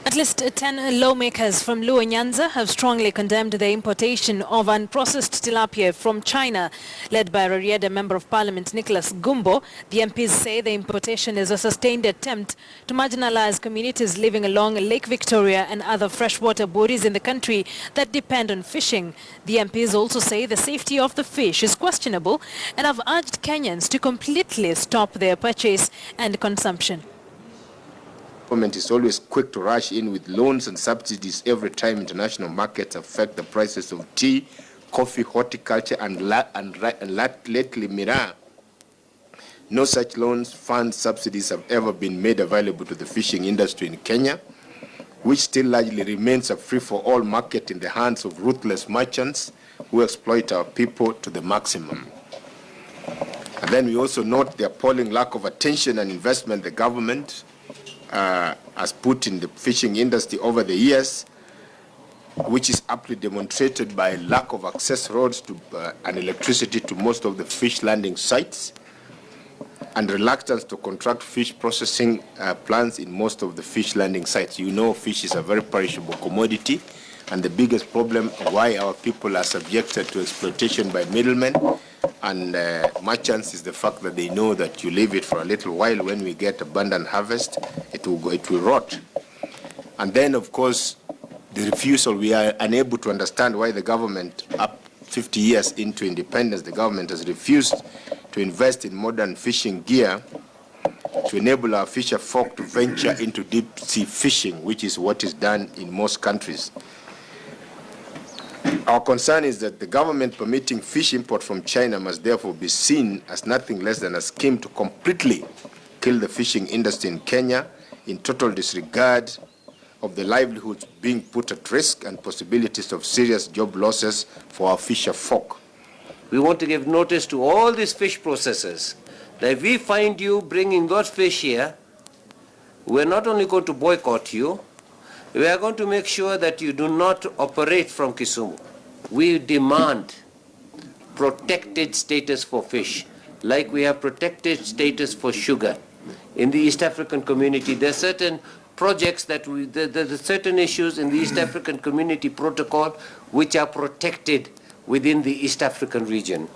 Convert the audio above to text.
At least 10 lawmakers from Luo Nyanza have strongly condemned the importation of unprocessed tilapia from China. Led by Rarieda Member of Parliament Nicholas Gumbo, the MPs say the importation is a sustained attempt to marginalize communities living along Lake Victoria and other freshwater bodies in the country that depend on fishing. The MPs also say the safety of the fish is questionable and have urged Kenyans to completely stop their purchase and consumption. Government is always quick to rush in with loans and subsidies every time international markets affect the prices of tea, coffee, horticulture, and lately miraa. No such loans, funds, subsidies have ever been made available to the fishing industry in Kenya, which still largely remains a free-for-all market in the hands of ruthless merchants who exploit our people to the maximum. And then we also note the appalling lack of attention and investment the government has put in the fishing industry over the years, which is aptly demonstrated by lack of access roads to, and electricity to most of the fish landing sites, and reluctance to contract fish processing plants in most of the fish landing sites. You know, fish is a very perishable commodity, and the biggest problem why our people are subjected to exploitation by middlemen and merchants is the fact that they know that you leave it for a little while. When we get abundant harvest, it will rot. And then, of course, the refusal, we are unable to understand why the government, up 50 years into independence, the government has refused to invest in modern fishing gear to enable our fisher folk to venture into deep sea fishing, which is what is done in most countries. Our concern is that the government permitting fish import from China must therefore be seen as nothing less than a scheme to completely kill the fishing industry in Kenya, in total disregard of the livelihoods being put at risk and possibilities of serious job losses for our fisher folk. We want to give notice to all these fish processors that if we find you bringing those fish here, we're not only going to boycott you, we are going to make sure that you do not operate from Kisumu. We demand protected status for fish, like we have protected status for sugar. In the East African community, there are certain projects there are certain issues in the East African Community Protocol which are protected within the East African region.